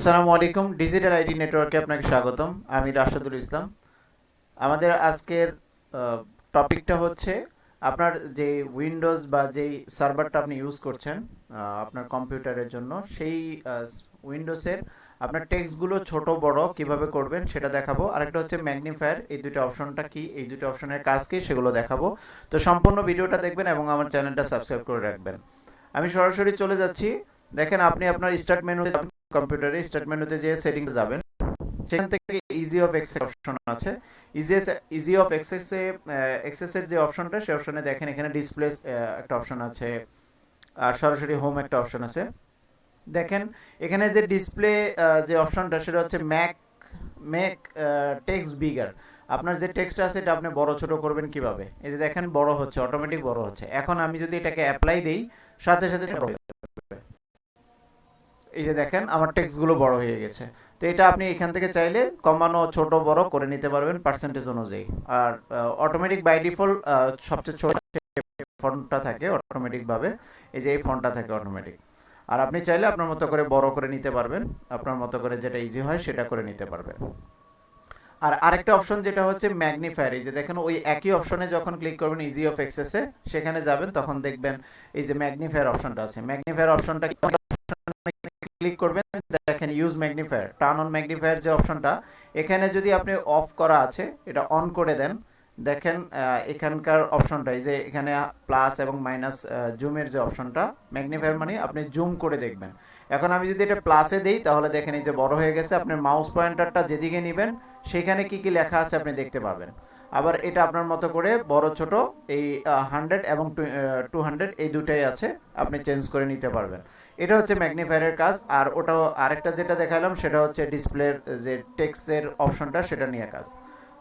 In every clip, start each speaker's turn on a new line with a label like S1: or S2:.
S1: আসসালামু আলাইকুম, digital ID নেটওয়ার্কে আপনাকে স্বাগতম। আমি রাশেদুল ইসলাম। আমাদের আজকের টপিকটা হচ্ছে আপনার যে উইন্ডোজ বা যেই সার্ভারটা আপনি ইউজ করছেন আপনার কম্পিউটারের জন্য, সেই উইন্ডোজের আপনার টেক্সটগুলো ছোট বড় কিভাবে করবেন সেটা দেখাবো। আরেকটা হচ্ছে ম্যাগনিফায়ার, এই দুটো অপশনটা কি, এই দুটো অপশনের কাজ কি সেগুলো দেখাবো। তো সম্পূর্ণ ভিডিওটা দেখবেন এবং আমার চ্যানেলটা সাবস্ক্রাইব করে রাখবেন। আমি সরাসরি চলে যাচ্ছি। দেখেন, আপনি আপনার স্টার্ট মেনুতে, কম্পিউটারে স্টার্ট মেনুতে যে সেটিংস যাবেন, সেখান থেকে ইজি অফ অ্যাক্সেস অপশন আছে। ইজি অফ অ্যাক্সেসে অ্যাক্সেসের যে অপশনটা, সেই অপশনে দেখেন এখানে ডিসপ্লে একটা অপশন আছে, আর সরাসরি হোম একটা অপশন আছে। দেখেন এখানে যে ডিসপ্লে যে অপশনটা, সেটা হচ্ছে ম্যাক টেক্সট বিগার। আপনার যে টেক্সট আছে এটা আপনি বড় ছোট করবেন কিভাবে। এই যে দেখেন বড় হচ্ছে, অটোমেটিক বড় হচ্ছে। এখন আমি যদি এটাকে অ্যাপ্লাই দেই, সাথে সাথে এই যে দেখেন আমার টেক্সটগুলো বড় হয়ে গেছে। তো এটা আপনি এখান থেকে চাইলে কমানো ছোট বড় করে নিতে পারবেন পার্সেন্টেজ অনুযায়ী। আর অটোমেটিক বাই ডিফল্ট সবচেয়ে ছোট ফন্টটা থাকে অটোমেটিকভাবে, এই যে এই ফন্টটা থাকে অটোমেটিক। আর আপনি চাইলে আপনার মতো করে বড় করে নিতে পারবেন, আপনার মতো করে যেটা ইজি হয় সেটা করে নিতে পারবেন। আর আরেকটা অপশন যেটা হচ্ছে ম্যাগনিফায়ার, এই যে দেখেন ওই একই অপশনে যখন ক্লিক করবেন ইজি অফ অ্যাক্সেসে, সেখানে যাবেন, তখন দেখবেন এই যে ম্যাগনিফায়ার অপশনটা আছে। ম্যাগনিফায়ার অপশনটা ক্লিক করবেন, দেখেন use magnifier, turn on magnifier যে অপশনটা, এখানে যদি আপনি অফ করা আছে এটা অন করে দেন। দেখেন এখানকার অপশনটা, এই যে এখানে প্লাস এবং মাইনাস জুমের যে অপশনটা, ম্যাগনিফায়ার মানে আপনি জুম করে দেখবেন। এখন আমি যদি এটা প্লাসে দেই, তাহলে দেখেন এই যে বড় হয়ে গেছে। আপনার মাউস পয়েন্টারটা যেদিকে নেবেন সেখানে কি কি লেখা আছে আপনি দেখতে পাবেন। আবার এটা আপনার মতো করে বড় ছোট, এই 100 এবং 200 এই দুটাই আছে, আপনি চেঞ্জ করে নিতে পারবেন। এটা হচ্ছে ম্যাগনিফায়ারের কাজ। আর ওটাও আরেকটা যেটা দেখালাম সেটা হচ্ছে ডিসপ্লের যে টেক্সটের অপশনটা, সেটা নিয়ে কাজ।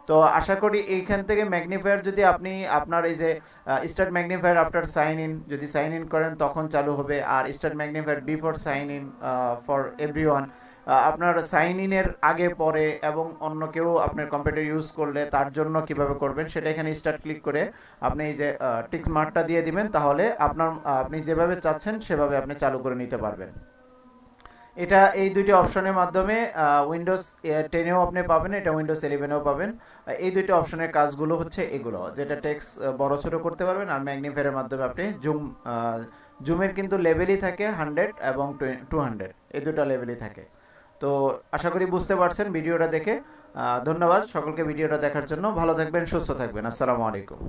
S1: তো আশা করি এইখান থেকে ম্যাগনিফায়ার যদি আপনি আপনার এই যে start magnifier after sign in, যদি সাইন ইন করেন তখন চালু হবে। আর start magnifier before sign in for everyone, আপনার সাইন ইনের আগে পরে এবং অন্য কেউ আপনার কম্পিউটার ইউজ করলে তার জন্য কিভাবে করবেন সেটা এখানে স্টার্ট ক্লিক করে আপনি এই যে টিক মার্কটা দিয়ে দিবেন, তাহলে আপনার আপনি যেভাবে চাচ্ছেন সেভাবে আপনি চালু করে নিতে পারবেন। এটা এই দুইটি অপশনের মাধ্যমে উইন্ডোজ 10এও আপনি পাবেন, এটা উইন্ডোজ 11এও পাবেন। এই দুইটি অপশনের কাজগুলো হচ্ছে এগুলো, যেটা টেক্সট বড় ছোট করতে পারবেন। আর ম্যাগনিফায়ারের মাধ্যমে আপনি জুমের কিন্তু লেভেলই থাকে 100 এবং 200, এই দুটো লেভেলই থাকে। তো আশা করি বুঝতে পারছেন ভিডিওটা দেখে। ধন্যবাদ সকলকে ভিডিওটা দেখার জন্য। ভালো থাকবেন, সুস্থ থাকবেন। আসসালামু আলাইকুম।